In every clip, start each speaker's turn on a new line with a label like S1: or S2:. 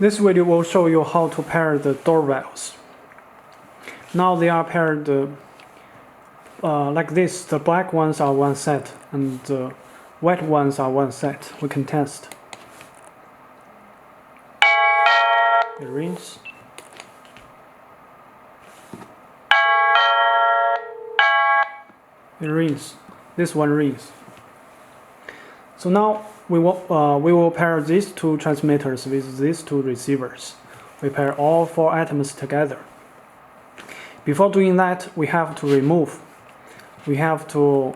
S1: This video will show you how to pair the doorbells. Now they are paired like this. The black ones are one set and the white ones are one set. We can test. It rings. It rings. This one rings. So now we will pair these two transmitters with these two receivers. We pair all 4 items together. Before doing that, we have to remove. We have to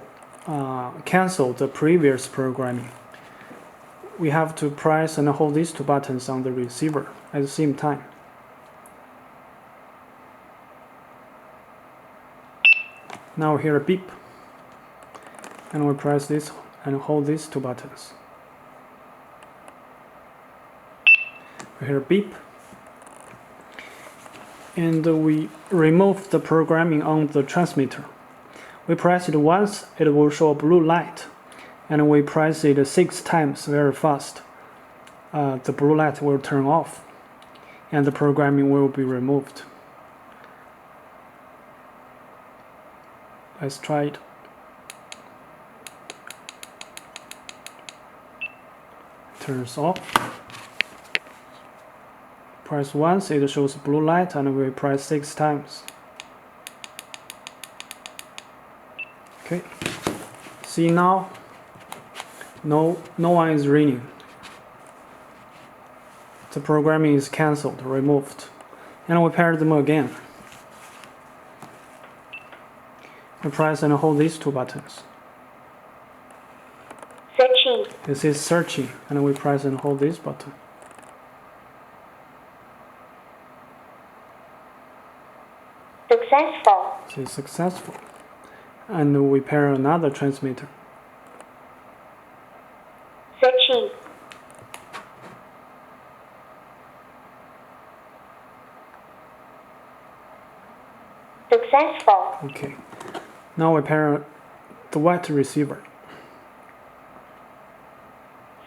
S1: cancel the previous programming. We have to press and hold these 2 buttons on the receiver at the same time. Now we hear a beep. And we press this and hold these 2 buttons. We hear a beep. And we remove the programming on the transmitter. We press it once, it will show a blue light. And we press it 6 times very fast. The blue light will turn off. And the programming will be removed. Let's try it. Turns off. Press once, it shows blue light, and we press 6 times. Okay. See now? No one is ringing. The programming is cancelled, removed. And we pair them again. We press and hold these 2 buttons.
S2: Searching.
S1: This is searching, and we press and hold this button.
S2: Successful.
S1: This is successful. And we pair another transmitter.
S2: Searching. Successful.
S1: Okay. Now we pair the white receiver.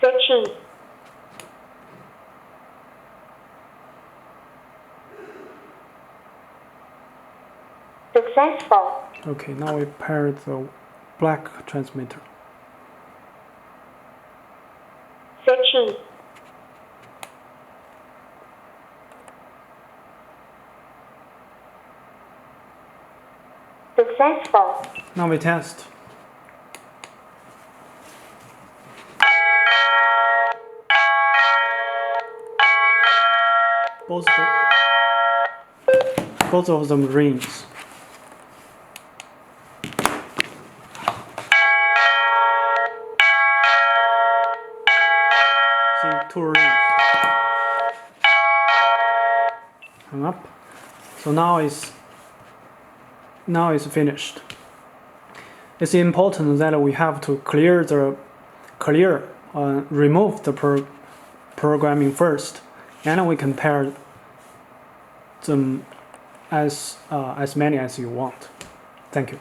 S2: Searching. Successful.
S1: Okay, now we pair the black transmitter.
S2: Searching. Successful.
S1: Now we test. Both of them rings. See, 2 rings. Hang up. So now it's finished. It's important that we have to remove the programming first, and we compare them as many as you want. Thank you.